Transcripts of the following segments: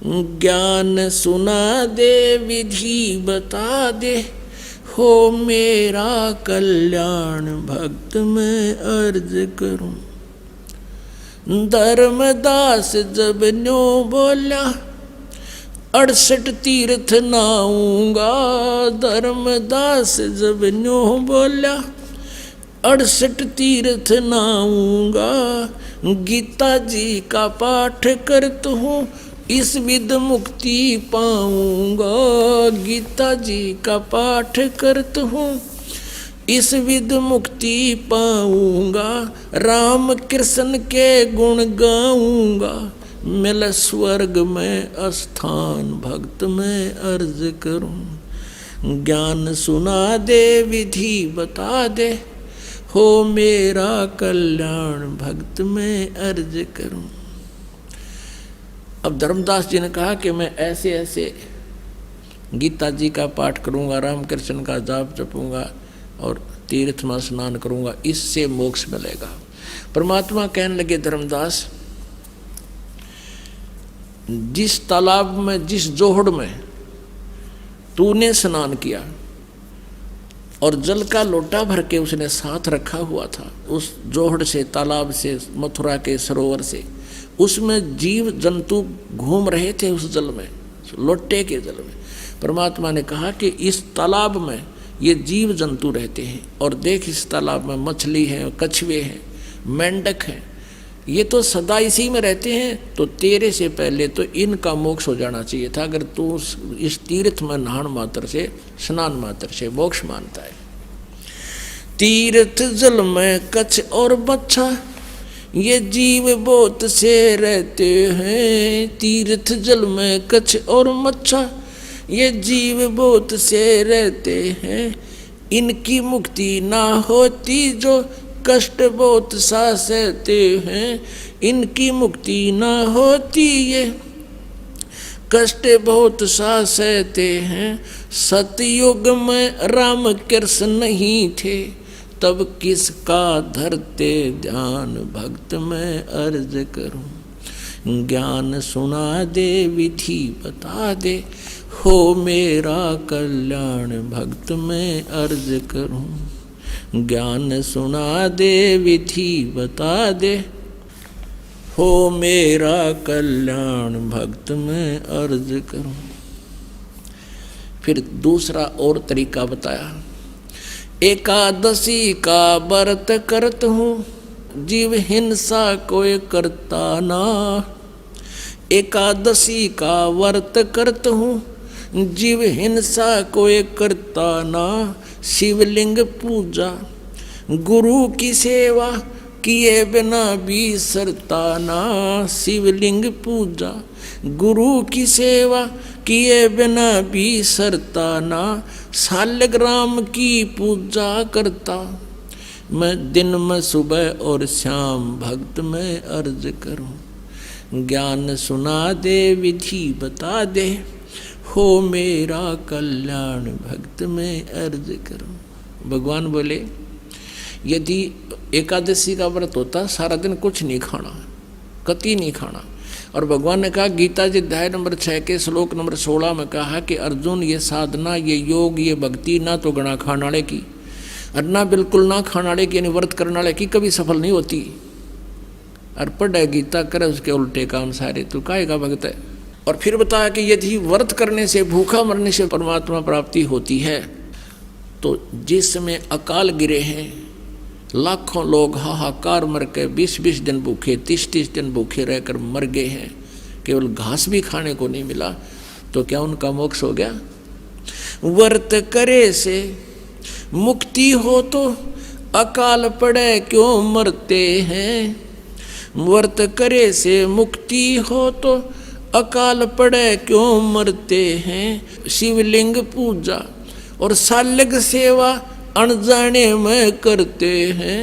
ज्ञान सुना दे विधि बता दे, हो मेरा कल्याण भक्त मैं अर्ज करूं। धर्मदास जब न्यो बोला, 68 तीर्थ नाऊंगा। धर्मदास जब न्यो बोला, 68 तीर्थ नाऊंगा। गीता जी का पाठ करत हूँ, इस विध मुक्ति पाऊंगा। गीता जी का पाठ करत हूँ, इस विध मुक्ति पाऊंगा। राम कृष्ण के गुण गाऊंगा, मिल स्वर्ग में स्थान भक्त में अर्ज करूं। ज्ञान सुना दे विधि बता दे, हो मेरा कल्याण भक्त में अर्ज करूं। अब धर्मदास जी ने कहा कि मैं ऐसे ऐसे गीता जी का पाठ करूंगा, राम कृष्ण का जाप जपूंगा और तीर्थ में स्नान करूंगा, इससे मोक्ष मिलेगा। परमात्मा कहने लगे, धर्मदास जिस तालाब में, जिस जोहड़ में तूने स्नान किया और जल का लोटा भर के उसने साथ रखा हुआ था, उस जोहड़ से, तालाब से, मथुरा के सरोवर से, उसमें जीव जंतु घूम रहे थे उस जल में, लोटे के जल में। परमात्मा ने कहा कि इस तालाब में ये जीव जंतु रहते हैं, और देख इस तालाब में मछली है, कछुए हैं, मेंढक हैं, ये तो सदा इसी में रहते हैं। तो तेरे से पहले तो इनका मोक्ष हो जाना चाहिए था, अगर तू इस तीर्थ में नहान मात्र से, स्नान मात्र से मोक्ष मानता है। तीर्थ जल में कछ और बच्छा, ये जीव बहुत से रहते हैं। तीर्थ जल में कछ और मच्छा, ये जीव बहुत से रहते हैं। इनकी मुक्ति ना होती जो कष्ट बहुत सा सहते हैं। इनकी मुक्ति ना होती ये कष्ट बहुत सा सहते हैं। सतयुग में राम कृष्ण नहीं थे, तब किसका धरते ध्यान भक्त मैं अर्ज करूं। ज्ञान सुना दे विधि बता दे, हो मेरा कल्याण भक्त मैं अर्ज करूं। ज्ञान सुना दे विधि बता दे, हो मेरा कल्याण भक्त मैं अर्ज करूं। फिर दूसरा और तरीका बताया, एकादशी का व्रत करत हूँ, जीव हिंसा कोई करता ना। एकादशी का व्रत करत हूँ, जीव हिंसा कोई करता ना। शिवलिंग पूजा गुरु की सेवा किए बिना बिसरता ना। शिवलिंग पूजा गुरु की सेवा किए बिना बिसरता ना। शालिग्राम की पूजा करता मैं, दिन में सुबह और शाम भक्त में अर्ज करूं। ज्ञान सुना दे विधि बता दे, हो मेरा कल्याण भक्त में अर्ज करूं। भगवान बोले, यदि एकादशी का व्रत होता, सारा दिन कुछ नहीं खाना, कति नहीं खाना। और भगवान ने कहा, गीता जी अध्याय नंबर 6 के श्लोक नंबर 16 में कहा कि अर्जुन, ये साधना, ये योग, ये भक्ति ना तो गणा खानाड़े की और ना बिल्कुल ना खानाड़े की, यानी व्रत करनाड़े की कभी सफल नहीं होती। और पढ़े गीता करे उसके उल्टे काम सारे, तू काहे का भक्त है। और फिर बताया कि यदि व्रत करने से, भूखा मरने से परमात्मा प्राप्ति होती है, तो जिस समय अकाल गिरे हैं, लाखों लोग हाहाकार मर के 20-20 दिन भूखे, 30-30 दिन भूखे रहकर मर गए हैं, केवल घास भी खाने को नहीं मिला, तो क्या उनका मोक्ष हो गया? व्रत करे से मुक्ति हो तो अकाल पड़े क्यों मरते हैं। व्रत करे से मुक्ति हो तो अकाल पड़े क्यों मरते हैं। शिवलिंग पूजा और शालिग सेवा अनजाने में करते हैं।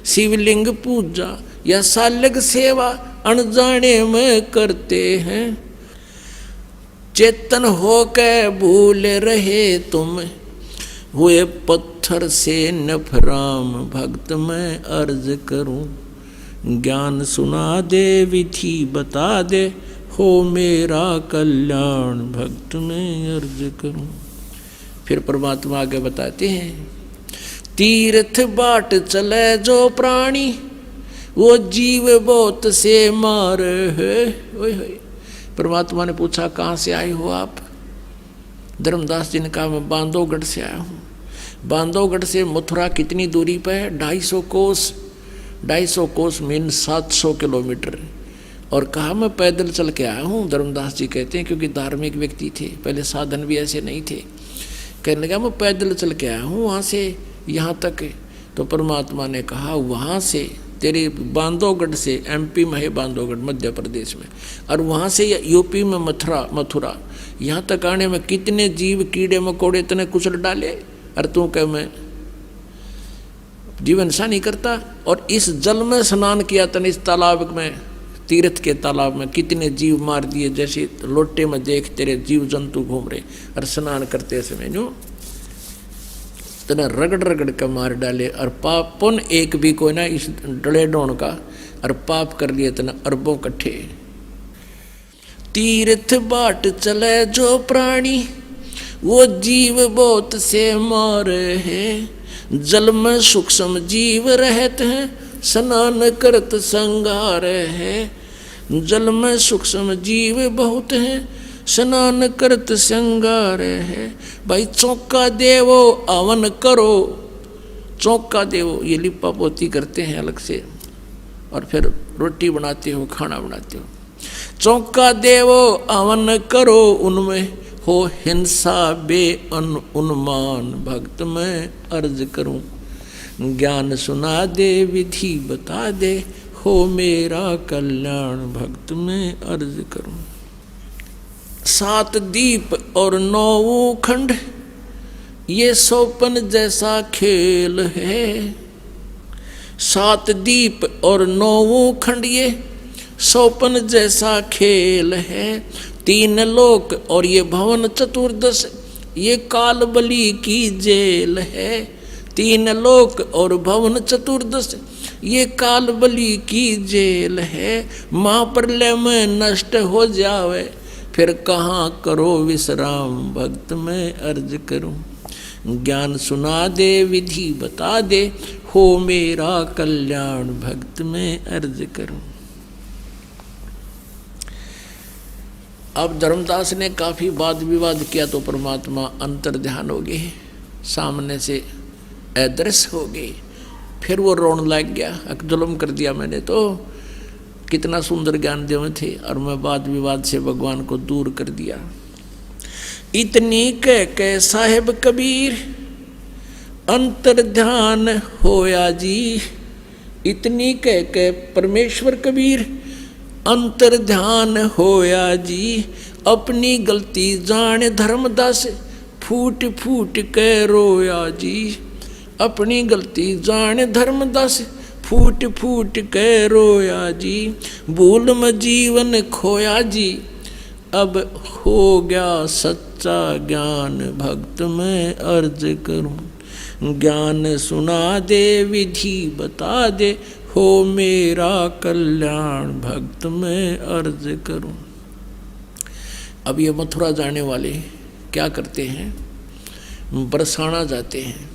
शिवलिंग पूजा या शालिग सेवा अनजाने में करते हैं। चेतन होके भूल रहे तुम, हुए पत्थर से नफराम भक्त मैं अर्ज करूं। ज्ञान सुना दे विधि बता दे, हो मेरा कल्याण भक्त में अर्ज करूं। फिर परमात्मा आगे बताते हैं, तीर्थ बाट चले जो प्राणी वो जीव बहुत से मार है। ओए होए। परमात्मा ने पूछा कहाँ से आए हो आप? धर्मदास जी ने कहा मैं बांधवगढ़ से आया हूँ। बांधवगढ़ से मथुरा कितनी दूरी पर है? 250 कोस। 250 कोस मीन 700 किलोमीटर। और कहा मैं पैदल चल के आया हूँ। धर्मदास जी कहते हैं क्योंकि धार्मिक व्यक्ति थे, पहले साधन भी ऐसे नहीं थे। कहने लगा मैं पैदल चल के आया हूँ वहाँ से यहाँ तक। तो परमात्मा ने कहा वहाँ से तेरे बांधवगढ़ से, MP में है बांधवगढ़ मध्य प्रदेश में, और वहाँ से UP में मथुरा यहाँ तक आने में कितने जीव कीड़े मकोड़े तने कुचल डाले, और तू कह मैं जीवन सा नहीं करता। और इस जल में स्नान किया तने, इस तालाब में, तीर्थ के तालाब में कितने जीव मार दिए। जैसे लोटे में देख तेरे जीव जंतु घूम रहे, और स्नान करते समय जो तने रगड़ रगड़ के मार डाले। और पाप पुन एक भी कोई ना इस डले डोन का, और पाप कर लिए तना अरबों कट्ठे। तीर्थ बाट चले जो प्राणी वो जीव बहुत से मारे हैं। जल में सूक्ष्म जीव रहते हैं स्नान करत संगार है। जल में सूक्ष्म जीव बहुत हैं स्नान करत संगार है। भाई चौका देवो अवन करो। चौका देवो ये लिपा पोती करते हैं अलग से, और फिर रोटी बनाते हो, खाना बनाते हो। चौका देवो अवन करो उनमें हो हिंसा बे उन्मान भक्त में अर्ज करूं। ज्ञान सुना दे विधि बता दे हो मेरा कल्याण भक्त में अर्ज करूं। 7 दीप और 9 खंड ये सोपन जैसा खेल है। 7 दीप और 9 खंड ये सोपन जैसा खेल है। 3 लोक और ये भवन चतुर्दश ये काल बलि की जेल है। 3 लोक और भवन चतुर्दश ये काल बलि की जेल है। महाप्रलय में नष्ट हो जावे फिर कहाँ करो विश्राम भक्त में अर्ज करूं। ज्ञान सुना दे विधि बता दे हो मेरा कल्याण भक्त में अर्ज करूं। अब धर्मदास ने काफी वाद विवाद किया तो परमात्मा अंतर ध्यान हो गए, सामने से अदृश्य हो गए। फिर वो रोने लग गया, जुल्म कर दिया मैंने तो, कितना सुंदर ज्ञान देव थे और मैं वाद विवाद से भगवान को दूर कर दिया। इतनी कह साहेब कबीर अंतर ध्यान होया जी। इतनी कह परमेश्वर कबीर अंतर ध्यान होया जी। अपनी गलती जान धर्मदास फूट फूट के रोया जी। अपनी गलती जान धर्मदास फूट फूट के रोया जी। भूल में जीवन खोया जी अब हो गया सच्चा ज्ञान भक्त में अर्ज करूं। ज्ञान सुना दे विधि बता दे हो मेरा कल्याण भक्त में अर्ज करूं। अब ये मथुरा जाने वाले क्या करते हैं, बरसाना जाते हैं।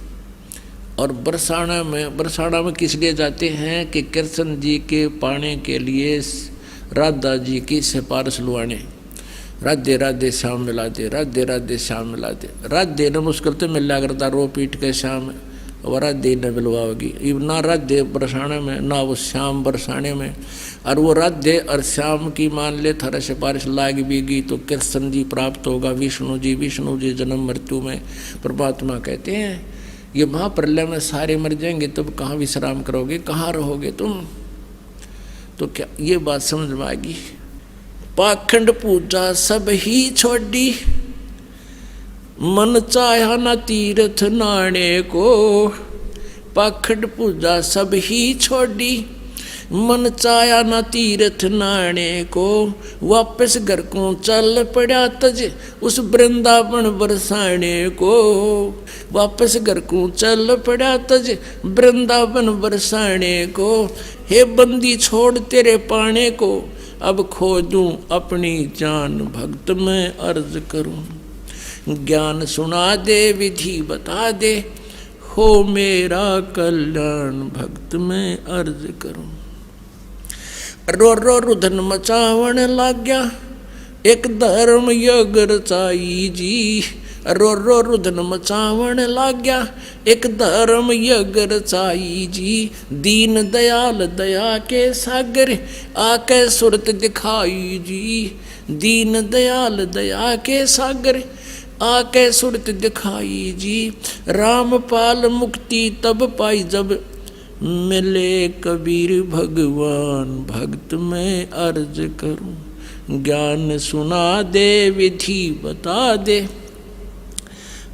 और बरसाना में किस लिए जाते हैं कि कृष्ण जी के पाने के लिए राधा जी की सिफारिश लुआने। राधे राधे श्याम मिला दे, राधे राधे श्याम मिला दे। राधे न मुश्किल तो मिला करता रो पीट के श्याम, और राधे न मिलवाओगी ना राधे बरसाने में ना वो श्याम बरसाने में। और वो राधे और श्याम की मान ले थारा सिफारिश लाग भी गई तो कृष्ण जी प्राप्त होगा। विष्णु जी जन्म मृत्यु में। परमात्मा कहते हैं ये महाप्रलय में सारे मर जाएंगे तब कहाँ विश्राम करोगे, कहाँ रहोगे तुम। तो क्या ये बात समझ में आएगी। पाखंड पूजा सब ही छोड़ी मन चाहा ना तीर्थ नाने को। पाखंड पूजा सब ही छोड़ी मन चाया ना तीर्थ नाने को। वापस घर को चल पड़ा तज उस वृंदावन बरसाने को। वापस घर को चल पड़ा तज वृंदावन बरसाने को। हे बंदी छोड़ तेरे पाने को अब खोजूं अपनी जान भक्त में अर्ज करूं। ज्ञान सुना दे विधि बता दे, हो मेरा कल्याण भक्त में अर्ज करूं। रो रो रुधन मचावण लाग्या, एक धर्म यज्ञ रचाई जी। रो रो रुधन मचावण लाग्या, एक धर्म यज्ञ रचाई जी। दीन दयाल दया के सागर, आके सुरत दिखाई जी। दीन दयाल दया के सागर, आके सुरत दिखाई जी। रामपाल मुक्ति तब पाई जब, मिले कबीर भगवान भक्त में अर्ज करूं। ज्ञान सुना दे विधि बता दे,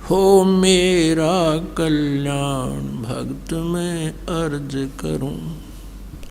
हो मेरा कल्याण भक्त में अर्ज करूं।